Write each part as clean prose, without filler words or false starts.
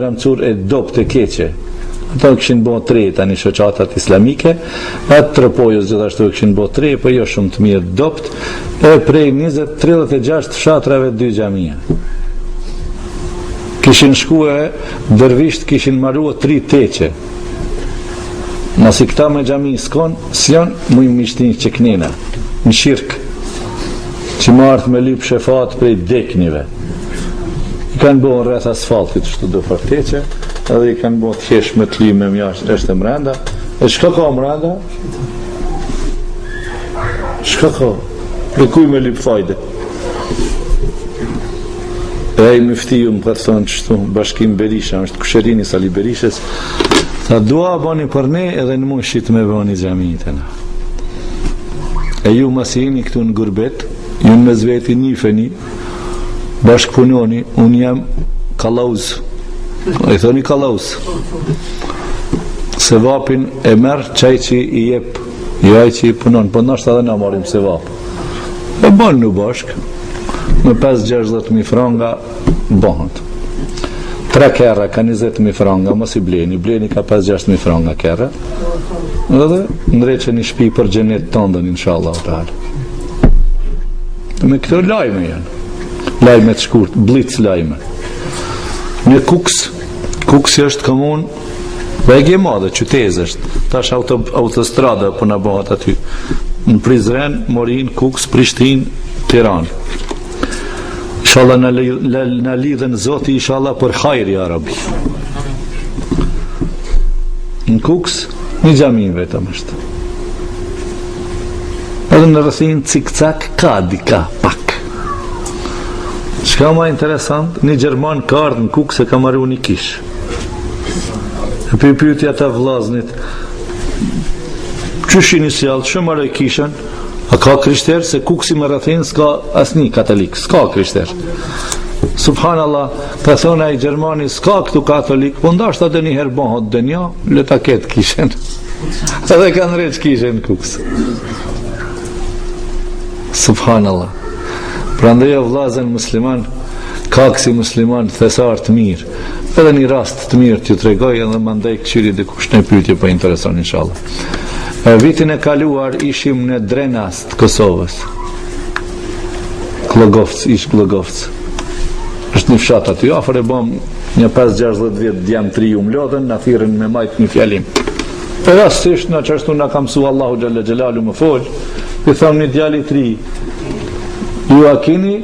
Ramcur e dopt e keqe. Ato kishin bo tre tani shoqatat islamike, atë Tropojës gjithashtu kishin bo tre, po jo shumë të mirë dopt, e prej 36 fshatrave 2 xhamia. Kishin shkue, dërvisht kishin marrua 3 teqe. Masi këta me xhami s'kon, s'jon, mujmë mishtin që knena, në shirkë, që martë me lyp shefat prej deknive. I kanë bo rreth asfaltit, shtu do për teqe, edhe i kanë bo të hesh me të lyme mjashtë është e mrenda. E shka ka mrenda? Shka ka? Dhe kuj me lyp fajde? E i mëftiju më këtë thonë qështu, Bashkim Berisha, është kusherini Sali Berishës, tha dua bani për ne edhe në mund shqit me bani xhamit e na. E ju masi jeni këtu në gurbet, ju në zveti një feni, bashkëpunoni, unë jam kalauz, i thoni kalauz, se vapin e merë qaj që i jep, jo aj që i punon, po nështë edhe na marim se vap. E banë në bashkë, me 5-60.000 franga, bëhët. 3 kera ka 20.000 franga, mos i bleni ka 5-6.000 franga kera, edhe ndreqe një shpi për gjenet të ndën, inshallah të halë. Me këto lajme janë. Lajme të shkurt, blic lajme. Një Kuks është komun vegje madhe, qytez është, tash autostrada për në bëhat aty. Në Prizren, Morin, Kuks, Prishtin, Tiran. Inshallah në lidhen Zoti, inshallah për hajri arabi. Në Kuks, një xhami vetëm është. Edhe në rëthin cik-cak, ka dika, pak. Shka ma interesant, një Gjerman ka ardhë në Kuks e ka marru një kish. E për pyetja ta vllaznit, qyshin i sjallë, që marrë kishën, a ka krishter, se Kuksi më rëthin s'ka asni katolik, s'ka krishter. Subhanallah, të thona i Gjermani, s'ka këtu katolik, po ndashta dhe një herë bëhët dhe nja, le ta ketë kishën. Edhe kanë req kishën Kuks. Subhanallah. Prandaj o vllazën musliman, ka kësi musliman thesar të mirë, edhe një rast të mirë t'ju tregoj edhe mandej këqyri dikush në pyetje po intereson inshallah. Vitin e kaluar ishim në Drenas të Kosovës. Klogovc. Është një fshat aty, afër e bëm një 5-60 vjet djam 3 u mlodhen, na thirrën me majt një fjalim. E rastisht na çashtu na ka mësua Allahu xhalla xhelalu më fol, i tham një djali 3. Ju a keni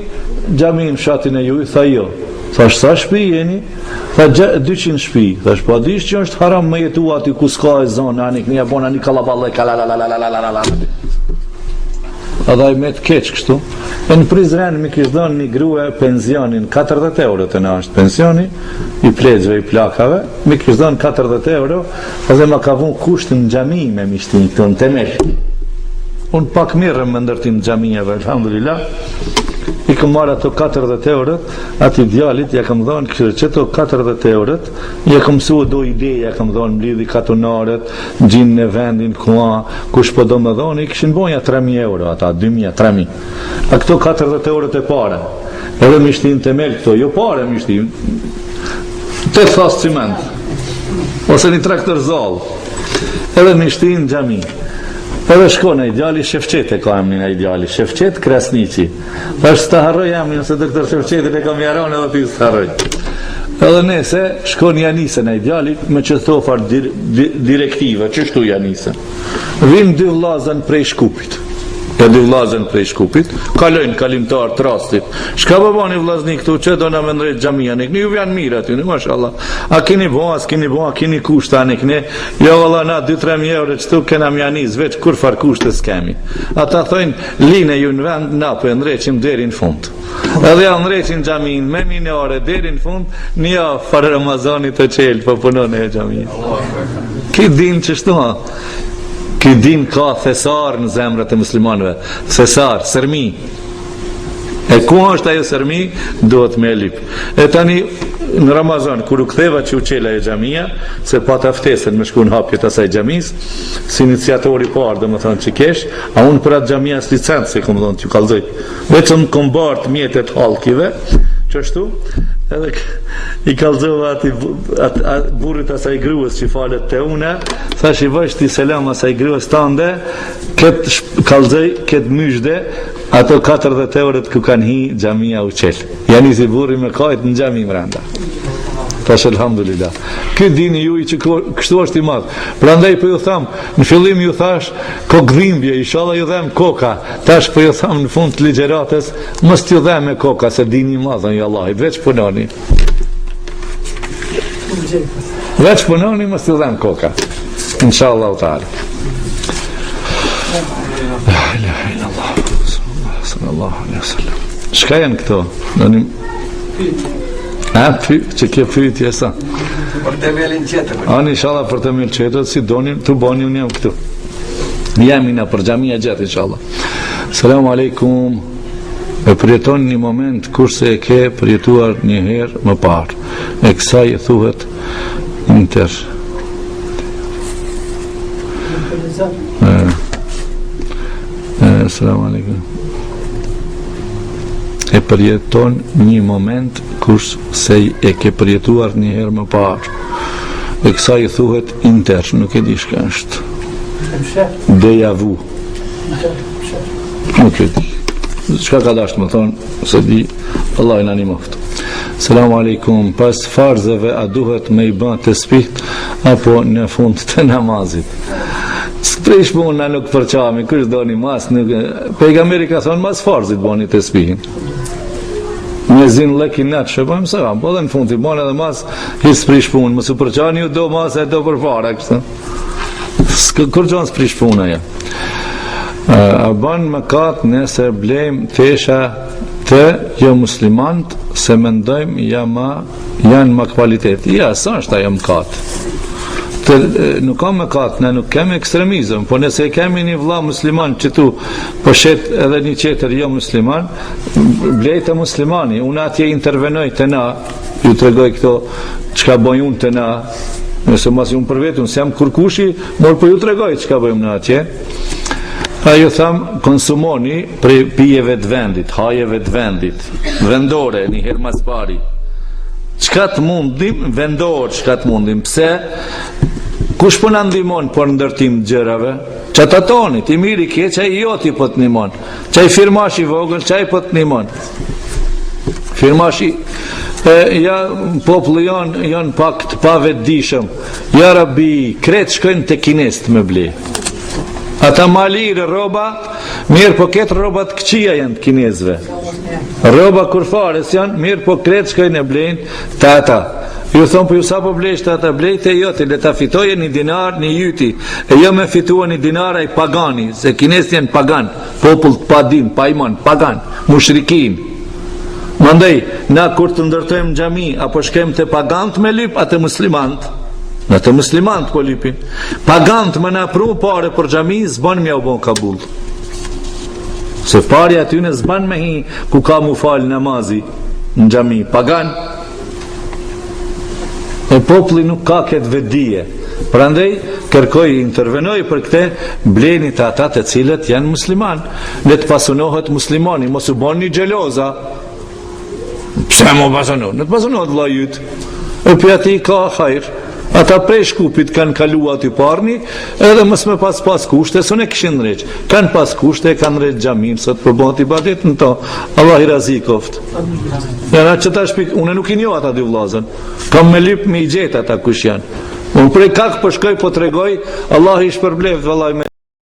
xhamin fshatin e ju? I tha jo. Thash sa shtëpi jeni? Tha 200 shtëpi. Thash po dish që është haram me jetu aty ku s'ka e zonë, anik një bona një kalaballe kalalalalalalalala. Adaj me të keq kështu. E në Prizren mi kishtë dhënë një grue pensionin 40 euro të në është pensioni i plezve, i plakave, mi kishtë dhënë 40 euro edhe ma ka vun kushtin në xhami me mishtin këtu në temel. Unë pak mirëm më ndërtim xhamijeve, alhamdulillah. I kam marrë ato 40 eurët, ati djalit ja kam dhënë këshirë që ato 40 eurët, ja kam mësua do ideja, kam dhënë mblidhi katonarët, gjinë në vendin, kush po do më dhënë, i këshin bonja 3.000 euro, ata 2.000, 3.000. A këto 40 eurët e pare, edhe mishtin temel këto, jo pare mishtin, 8 thas ciment, ose një traktor zallë, edhe mishtin xhami. Edhe shkon e ideali Shefqet e ka emnin e ideali Shefqet Krasniqi. Është të harroj emnin se doktor Shefqetin e kam jaron edhe ti së harroj. Edhe nese shkon Janisen e ideali me që thofar direktiva, qështu Janisen. Vim 2 vllazën prej Shkupit. E 2 vllazën prej Shkupit, kalojnë kalimtar të rastit. Shka po bani vllazni këtu që do na me ndrejt xhamia nek, ju janë mirë aty, mashallah. A keni bo, keni kushta nek ne? Jo valla na 2-3 euro çtu kena mjanis, veç kur far kushte s'kemi. Ata thojnë line ju në vend, na po e ndreqim deri në fund. Edhe ja ndreqin xhamin me minore deri në fund, një far Ramazanit të çel po punon e xhamia. Ki din çështu ha? Ky din ka thesar në zemrat e muslimanëve, thesar, sërmi. E ku është ajo sërmi, duhet me lip. E tani në Ramazan, kur u ktheva që u qela e xhamia, se pa të aftesën me shku në hapjet asaj xhamis, si iniciatori parë, dhe më thonë që kesh, a unë për atë xhamia s'licent, se kom thonë që kalzoj. Veçëm kom bartë mjetet halkive, qështu, edhe i kallzova burrit asaj gruas që falet te une, thash i vësh ti selam asaj gruas tande, kallzoj këtë myshde, ato 40 eurët ku kanë hi xhamia u qel. Jani si burri me kajt në xhami mrenda. Tash alhamdulillah. Ky dini ju që kështu është i madh. Prandaj po ju tham, në fillim ju thash kokdhimbje, inshallah ju dhem koka. Tash po ju tham në fund të ligjëratës, mos t'ju dhem me koka se dini i madh i Allahit, veç punoni. Veç punoni, mos t'ju dhem koka. Inshallah taala. La ilaha illallah. Sallallahu alaihi wasallam. Çka janë këto? Që kjo pyetje sa? Për të melin qëtër. Ani inshallah për të melin qëtër, si donin, të bani unë jam këtu. Jam ina për xhamia gjatë inshallah. Selamu alaikum. E përjeton një moment kurse e ke përjetuar një herë më parë. E kësaj e thuhet inter. Selamu alaikum. E përjeton një moment kurse e ke përjetuar një herë më parë. E kësaj i thuhet inter, nuk e di shka është. Deja vu. Nuk e di. Shka ka dashtë më thonë, se di, Allah i nani moftë. Selamu alaikum, pas farzeve a duhet me i ban të spit, apo në fund të namazit? Sprish muna nuk përqami, kështë do një mas, pejgamberi ka thonë mas farzit bani të spihin. Një zinë leki natë shëpojmë se kam, po dhe në fund të banë edhe mas, hirë sprish punë, më su përqani ju do mas e do për fara, kështë. Kër gjonë sprish punë aja. A banë më katë nëse blejmë tesha të jo muslimant, se mendojmë janë ma kvalitet. Ja, sa është ajo më katë? Nuk kam me katë, ne nuk kemi ekstremizëm, po nëse kemi një vëlla musliman që tu po shet edhe një qeter jo musliman, blejtë e muslimani, unë atje intervenoj të na, ju të regoj këto qka bojnë unë të na, nëse mas unë për vetë, unë se jam kurkushi, mor po ju të regoj qka bojmë në atje. A ju tham, konsumoni prej pijeve të vendit, hajeve të vendit, vendore, një herë mas pari. Qka të mundim, vendor qka të mundim, pse? Kush po në ndimon për ndërtim të gjërave? Që të tonit, i miri kje, që i joti po të nimon, që i firmash i vogël, që i po të nimon. Firmash i, ja, popullu janë pak të pavetdijshëm, ja rabi, kretë shkojnë të kinest me ble. Ata malire roba, mirë po ketë robat këqia janë të kinezve. Roba kur fares janë, mirë po kretë shkojnë e blejnë të ata. Ju thonë po ju sa po blejsh të ata blejtë e joti, le ta fitoje një dinar një jyti, e jo me fitua një dinara i pagani, se kinezë janë pagan, popull të padin, pajman, pagan, mushrikin. Mandej, na kur të ndërtojmë xhami, apo shkem të pagant me lyp, atë muslimant, në të muslimant po lypin. Pagant më na pru pare për xhami, zban mja u bon kabul. Se pari aty në zban me hi, ku ka mu falë namazi, në xhami, pagan. E populli nuk ka këtë vedije. Prandaj kërkoj intervenoj për këte, bleni të ata të cilët janë musliman, le të pasunohet muslimani, mos u bon një gjeloza. Pse mo pasunohet? Ne të pasunohet vëlla jyt. E për ati ka hajrë. Ata prej shkupit kanë kalu aty parni, edhe mës me pas kushte, së ne këshin req. Kanë pas kushte, kanë req xhamin, sot përbon t'i badet në to. Allah i razikoft. Jana që ta shpik, une nuk i njo ata dy vlazën. Kam me lyp me i gjet ata kush janë. Unë prej kak përshkoj po të regoj, Allah i shpërbleft, vëllaj me